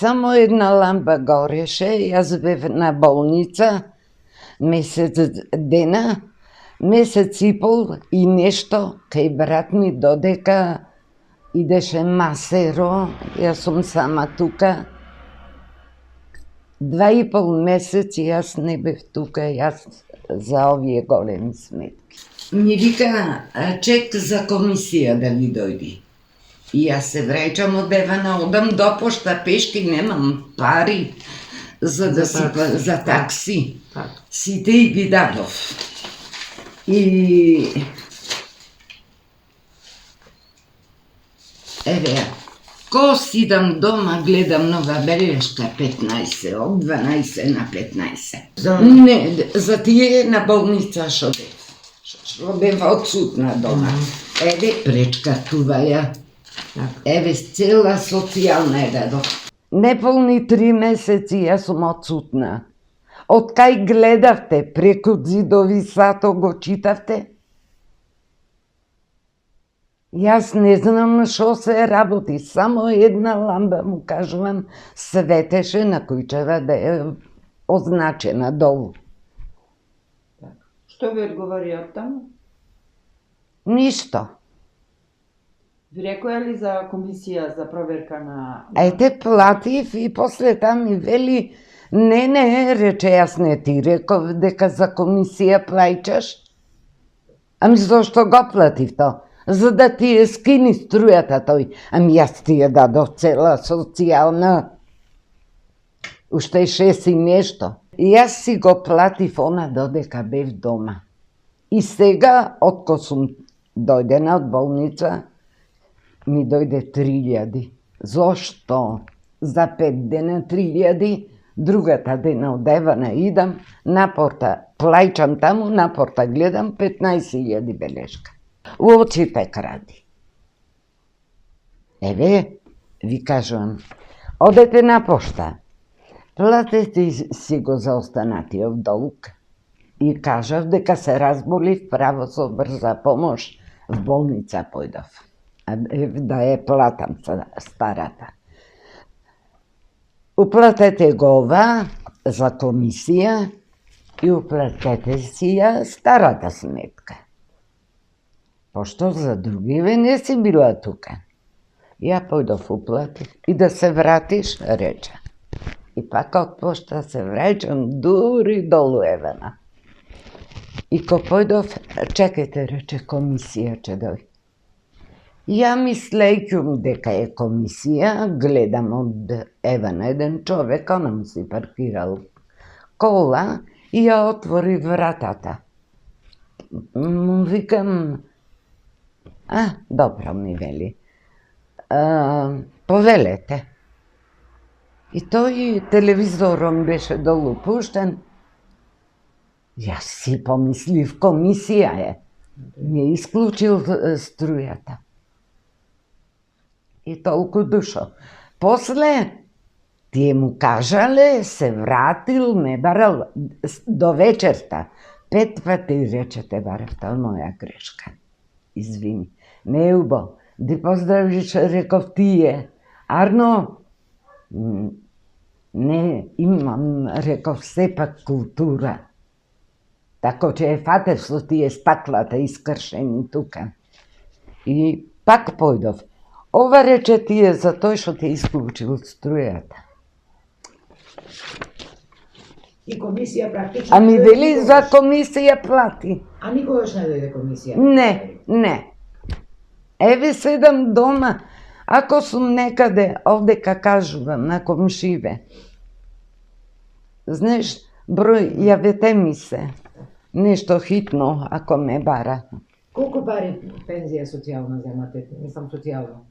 Само една лампа гореше, јас бев на болница месец дена, месец и пол и нешто, кај брат ми додека идеше масеро, јас сум сама тука. 2,5 месеци јас не бев тука, јас за овие големи сметки. Ми вика, чек за комисија да ви дојди. И јас се враќам од Евана, одам до пошта пешки, немам пари за такси. Сите и ги дадов. И еве, ко сидам дома, гледам нова белешка 15, од 12 на 15. Не, за тие на болница шо бев отсутна дома. Еве, пречкатуваја. Еве, цела социјална е дадов. Неполни 3 месеци јас сум отсутна. Од кај гледавте, преку зидови сато го читавте? Јас не знам шо се работи, само една ламба, му кажувам, светеше на кујчева да е означена долу. Што ви одговори од таму? Ништо. Ви рекоја ли за комисија за проверка на... Ете, платив и после там ми вели, не, рече, јас не ти реков дека за комисија плаќаш. Ами зошто го платив то? За да ти е скини струјата тој. Ами јас ти ја дадов цела социјална. Уште 6 и нешто. Јас си го платив она додека бев дома. И сега, отко сум дојдена од болница, ми дојде 3.000. Зошто? За 5 дена 3.000, другата дена од Евана идам, на порта, плаќам таму, на порта гледам 15.000 белешка. У очите кради. Еве, ви кажувам, одете на пошта, платете си го за останатиот долг. И кажав дека се разболив право со брза помош, в болница појдов. Да ја платам старата. Уплатете го ова за комисија и уплатете си ја старата сметка. Пошто за другиве не си била тука. Ја појдов уплатив и да се вратиш, рече. И пак од пошта се враќам дури долу Евана. И ко појдов, чекајте, рече, комисија ќе дојде. Ја мислејќум дека е комисија, гледам од Евана еден човек, онам си паркирал кола и ја отвори вратата. Му викам, добро ми вели, повелете. И тој телевизором беше долу пуштен. Јас си помислив, комисија е. Ми исклучил струјата. И толку душо. После, тие му кажале, се вратил, ме барал до вечерта. 5 пати речете барав, тоа е моја грешка. Извини. Не убо. Ди поздравиш, реков тие. Арно, не имам, реков, сепак култура. Тако че е фатев со тие стаклата искршени тука. И пак појдов. Ова рече тие за тој што те исклучил струјата. И комисија практично... Ами вели за комисија плати. А никогаш не дојде комисија? Не. Еве седам дома. Ако сум некаде, овдека кажувам, на комшиве. Знаеш, број, јавете ми се. Нешто хитно, ако ме бара. Колку пари пензија социјална земате? Мислам социјална.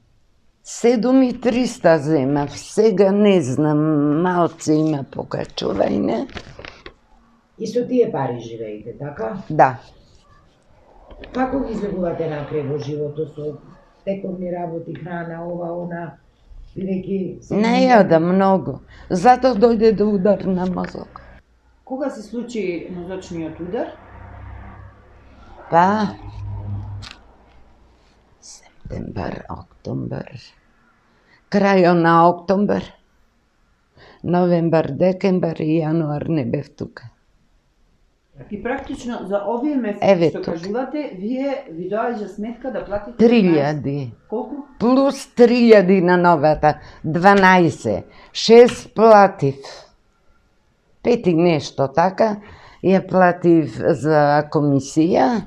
7.300 земав, сега не знам, малце има покачување. И со тие пари живеете, така? Да. Како ги излегувате напред во животот со тековни работи, храна, ова, она, бидејќи... Не јадам многу, затоа дојде до удар на мозок. Кога се случи мозочниот удар? Па, септембар, октомбар, крајот на октомбар. Новембар, декембар и јануар не бев тука. И практично за овие месеци Еве што тука. кажувате, ви доаѓа сметка да платите 3000. Колку? Плюс 3000 на новата. 12. 6 платив. 5 и нешто така. Ја платив за комисија.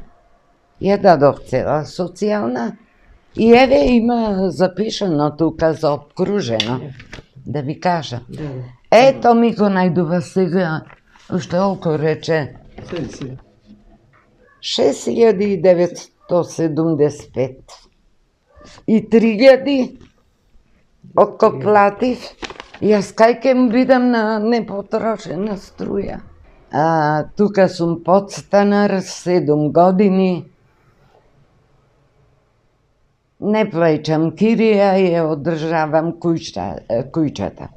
Ја дадов цела социјална. И еве има запишано тука за обкружено. Да ви кажа. Ето ми го најдува сега. Уште колку рече? 6975. И 3000 отко платив. Јас кај ке му бидам на непотрошена струја. Тука сум подстанар 7 години. Не плаќам кирија, ја одржавам кујчата.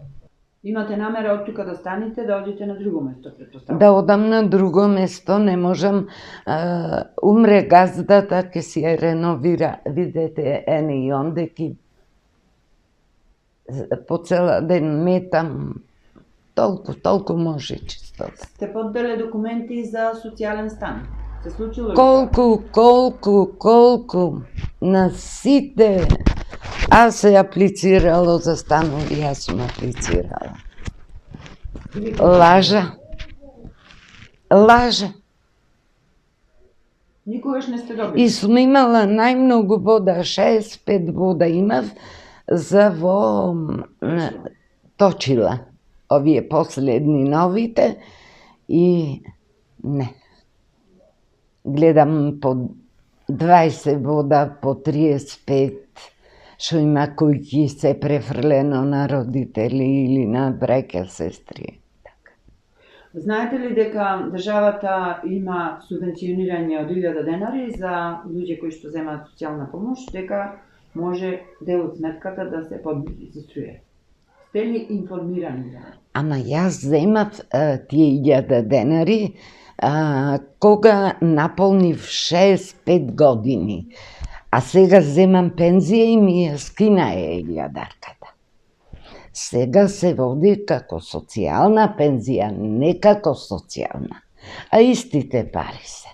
Имате намера од тука да станете, да одите на друго место, претпоставувам? Да одам на друго место, не можам. Умре газдата, ќе си ја реновира. Видете, и онде ки по цела ден метам. Толку може чисто. Сте подделе документи за социјален стан? Се случило ли? Колку на сите. Аз се аплицирало за станови, јас сум аплицирала. Лажа. Никогаш не сте добили? И сум имала најмногу вода, 65 вода имав за во Точила. Овие последни новите и не. Гледам по 20 вода, по 35, што има кој се префрлено на родители или на браќа, сестри. Знаете ли дека државата има субвенционирање од 1000 денари за луѓе кои што земаат социјална помош, дека може дел од сметката да се подмири за струја? Сте ли информирани за това? Ама јас земав тие 1000 денари кога наполнив 65 години. А сега земам пензија и ми ја скина 1000-дарката. Сега се води како социјална пензија, не како социјална. А истите пари се.